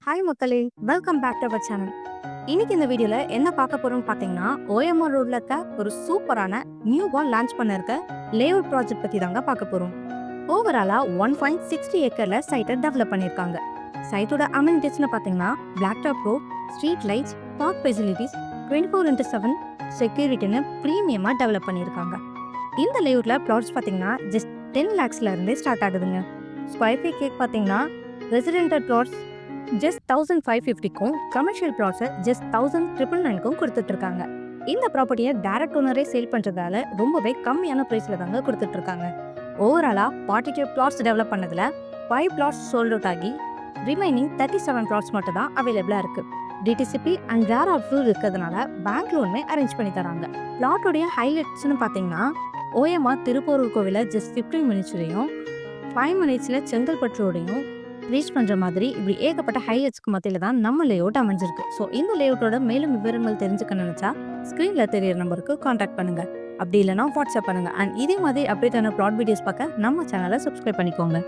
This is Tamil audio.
ஹாய் மக்களே, welcome back to our channel. இன்னைக்கு இந்த வீடியோல என்ன பார்க்க போறோம்னு பார்த்தீங்கன்னா, ஓஎம்ஆர் ரோட்ல இருக்க ஒரு சூப்பரான நியூ பார்ன் லான்ச் பண்ண இருக்க லேஅவுட் ப்ராஜெக்ட் பத்தி தாங்க பார்க்க போறோம். ஓவராலா 1.60 ஏக்கர்ல சைட்டை டெவலப் பண்ணியிருக்காங்க. சைட்டோட அமெனிட்டிஸ்னு பார்த்தீங்கன்னா, black top road, street lights, park facilities, 24x7 செக்யூரிட்டின்னு ப்ரீமியமாக டெவலப் பண்ணியிருக்காங்க. இந்த லேஅவுட்ல ப்ளாட்ஸ் பார்த்தீங்கன்னா ஜஸ்ட் 10 lakhsல இருந்தே ஸ்டார்ட் ஆகுதுங்க. ஸ்கொயர் ஃபீட் கேக் பார்த்தீங்கன்னா ரெசிடென்டல் ப்ளாட்ஸ் ஜஸ்ட் 1550க்கும் கமர்ஷியல் ப்ளாட்ஸை ஜஸ்ட் 1999க்கும் கொடுத்துட்டு இருக்காங்க. இந்த ப்ராப்பர்ட்டியை டைரக்ட் ஓனரே சேல் பண்ணுறதால ரொம்பவே கம்மியான ப்ரைஸில் தாங்க கொடுத்துட்டு இருக்காங்க. ஓவராலாக 42 ப்ளாட்ஸ் டெவலப் பண்ணதில் 5 ப்ளாட்ஸ் சோல்ட் அவுட் ஆகி ரிமைனிங் 37 ப்ளாட்ஸ் மட்டும் தான் அவைலபிளாக இருக்குது. டிடிசிபி அண்ட் ரேர் அப்ரூவல் இருக்கிறதுனால பேங்க் லோனுமே அரேஞ்ச் பண்ணி தராங்க. பிளாட்டோடைய ஹைலைட்ஸ்னு பார்த்தீங்கன்னா, ஓஎம்ஆர் திருப்போரூர் கோவிலை ஜஸ்ட் 15 மினிட்ஸ்லையும் 5 மினிட்ஸில் செங்கல்பட்டோடையும் ரீச் பண்ணுற மாதிரி இப்படி ஏகப்பட்ட ஹைலைட்ஸ்க்கு மத்தியில் தான் நம்ம லேஅவுட் அமைஞ்சிருக்கு. ஸோ இந்த லேஅவுட்டோட மேலும் விவரங்கள் தெரிஞ்சுக்க நினச்சா ஸ்க்ரீனில் தெரியிற நம்பருக்கு காண்டாக்ட் பண்ணுங்கள். அப்படி இல்லைனா வாட்ஸ்அப் பண்ணுங்கள். அண்ட் இதே மாதிரி அப்டேட்டான ப்ளாட் வீடியோஸ் பார்க்க நம்ம சேனலை சப்ஸ்கிரைப் பண்ணிக்கோங்க.